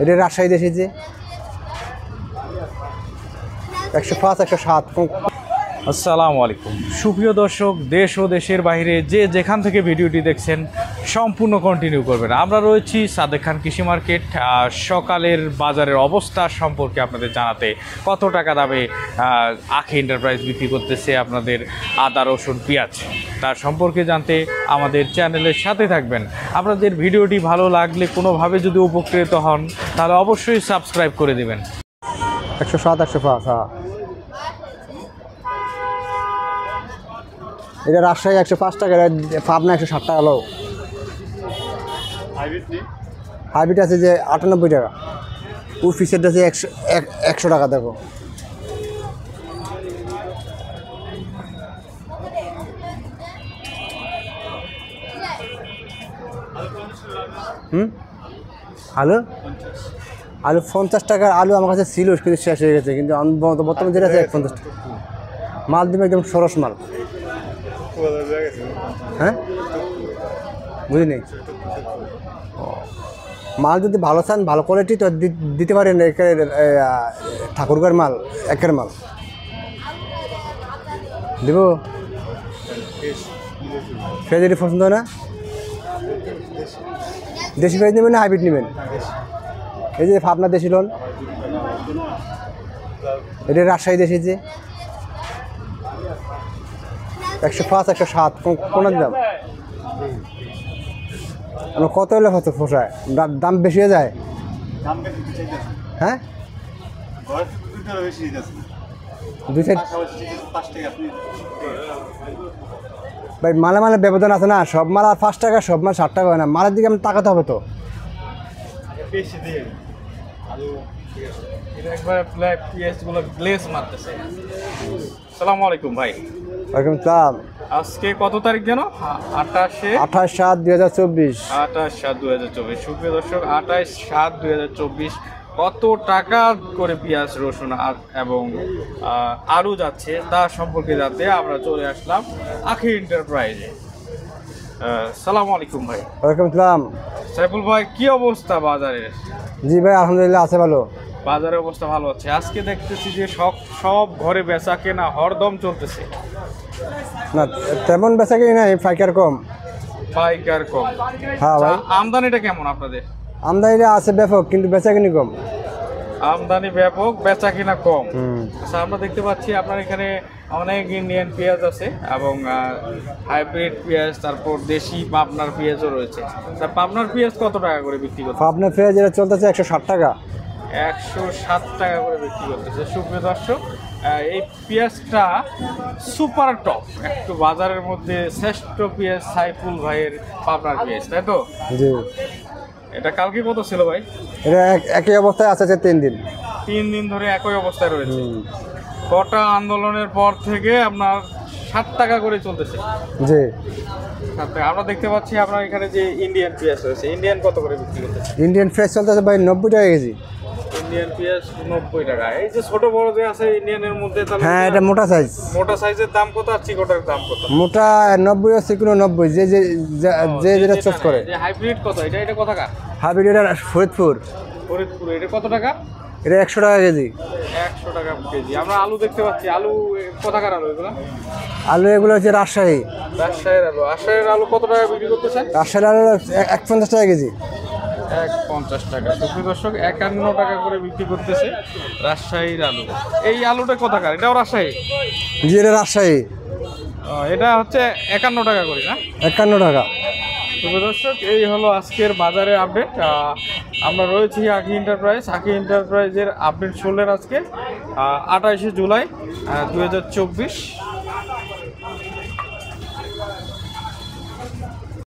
এটা রাজশাহী এসেছে 105 107। আসসালামু আলাইকুম সুপ্রিয় দর্শক, দেশ ও দেশের বাইরে যে যেখান থেকে ভিডিওটি দেখছেন সম্পূর্ণ কন্টিনিউ করবেন। আমরা রয়েছি সাদেক খান কৃষি মার্কেট। সকালের বাজারের অবস্থা সম্পর্কে আপনাদের জানাতে, কত টাকা দামে আখি এন্টারপ্রাইজ বিক্রি করতেছে আপনাদের আদা রসুন পেঁয়াজ, তার সম্পর্কে জানতে আমাদের চ্যানেলের সাথে থাকবেন। আপনাদের ভিডিওটি ভালো লাগলে কোনোভাবে যদি উপকৃত হন তাহলে অবশ্যই সাবস্ক্রাইব করে দেবেন। 107 105। হ্যাঁ, এটা রাজশাহী 105 টাকা, পাবনা 160 টাকা। হলো হাইব্রিড আছে যে 98 টাকা, ওর ফিসের আছে 100 টাকা। দেখো আলু আলু 50 টাকার আলু আমার কাছে ছিল, কিন্তু শেষ হয়ে গেছে। কিন্তু বর্তমানে যেটা আছে 50 টাকা। মাল দিবে একদম সরস মাল। হ্যাঁ, বুঝিনি। মাল যদি ভালো চান, ভালো কোয়ালিটি, তো দিতে পারেন। ঠাকুরগার মাল, একের মাল দিব। ফেজ পছন্দ না? দেশি ফেজ নেবেন না হাইব্রিড নেবেন? এই যে পাবনা দেশি লোন, এটা রাজশাহী দেশি যে 105 107। কোন দাম? আমার কত হলে কত পোষায়? দাম বেশি হয়ে যায়। হ্যাঁ, ভাই মালে মালে ব্যবধান আছে না। সব মাল আর 5 টাকা, সব মাল 60 টাকা হয় না। মালের দিকে আমি তাকাতে হবে তো। আসসালামু আলাইকুম ভাই। ওয়ালাইকুম আসসালাম। আজকে কত তারিখ যেন? 28/7/2024। 28/7/2024। সুপ্রিয় দর্শক, 28/7/2024 কত টাকা করে পেঁয়াজ, রসুন এবং আলু যাচ্ছে তার সম্পর্কে জানতে আমরা চলে আসলাম আখি এন্টারপ্রাইজে। সালাম আলাইকুম ভাই। ওয়ালাইকুম আসসালাম। সাইফুল ভাই, কি অবস্থা বাজারের? জি ভাই, আলহামদুলিল্লাহ আছে ভালো। বাজারের অবস্থা ভালো আছে। আজকে দেখতেছি যে সব ঘরে বেচা কেনা হরদম চলতেছে। না, তেমন বেচা কিনি নাই, পাইকার কম। পাইকার কম? হ্যাঁ ভাই। আমদানিটা কেমন আপনাদের? আমদানিটা আছে ব্যাপক, কিন্তু বেচা কিনি কম। আমদানি ব্যাপক, বেচা কিনা কম। আচ্ছা, আমরা দেখতে পাচ্ছি আপনার এখানে অনেক ইন্ডিয়ান পেঁয়াজ আছে এবং হাইব্রিড পেঁয়াজ, তারপর দেশি পাবনার পেঁয়াজও রয়েছে। তা পাবনার পেঁয়াজ কত টাকা করে বিক্রি করছে? পাবনার পেঁয়াজ যেটা চলতেছে 160 টাকা। 107 টাকা করে বিক্রি করতেছে। সুপ্রিয় দর্শক, এই পেঁয়াজটা সুপার টপ, একটু বাজারের মধ্যে শ্রেষ্ঠ পেঁয়াজ সাইফুল ভাইয়ের পাবনার পেঁয়াজ, তাই তো? জি। এটা কালকে কত ছিল ভাই? এটা একই অবস্থায় আছে 3 দিন। 3 দিন ধরে একই অবস্থায় রয়েছে। কটা আন্দোলনের পর থেকে আপনার 7 টাকা করে চলতেছে। জি। 7 টাকা। আমরা দেখতে পাচ্ছি আপনার এখানে যে ইন্ডিয়ান পেঁয়াজ রয়েছে, ইন্ডিয়ান কত করে বিক্রি করতেছে? ইন্ডিয়ান ফ্রেশ চলতেছে ভাই 90 টাকা কেজি। ইন্ডিয়ান পেঁয়াজ 90 টাকা। এই যে ছোট বড় যে আছে ইন্ডিয়ানের মধ্যে, হ্যাঁ, এটা মোটা সাইজ। মোটা সাইজের দাম কত আর চিকটার দাম কত? মোটা 90 আর চিকনো 90, যে যেটা চয়েস করে। যে হাইব্রিড কত? এটা কোথাকার? হাইব্রিড এটা ফরিদপুর। ফরিদপুর। এটা কত টাকা? এটা 100 টাকা কেজি। 100 টাকা কেজি। আমরা আলু দেখতে পাচ্ছি। আলু কোথাকার আলু এগুলো? আলু এগুলো হচ্ছে রাজশাহী। রাজশাহীর আলু। রাজশাহীর আলু কত টাকা বিক্রি করতেছেন? রাজশাহীর আলু 150 টাকা কেজি। 150 টাকা। সুপ্রিয় দর্শক, 51 টাকা করে বিক্রি করতেছে রাজশাহীর আলু। এই আলুটা কোথাকার? এটাও রাজশাহী? জি, এটা রাজশাহী। এটা হচ্ছে 51 টাকা করে, না? 51 টাকা। সুপ্রিয় দর্শক, এই হলো আজকের বাজারের আপডেট। আমরা রয়েছি আখি এন্টারপ্রাইজ। আখি এন্টারপ্রাইজের আপডেট চললেন আজকে 28শে জুলাই 2024।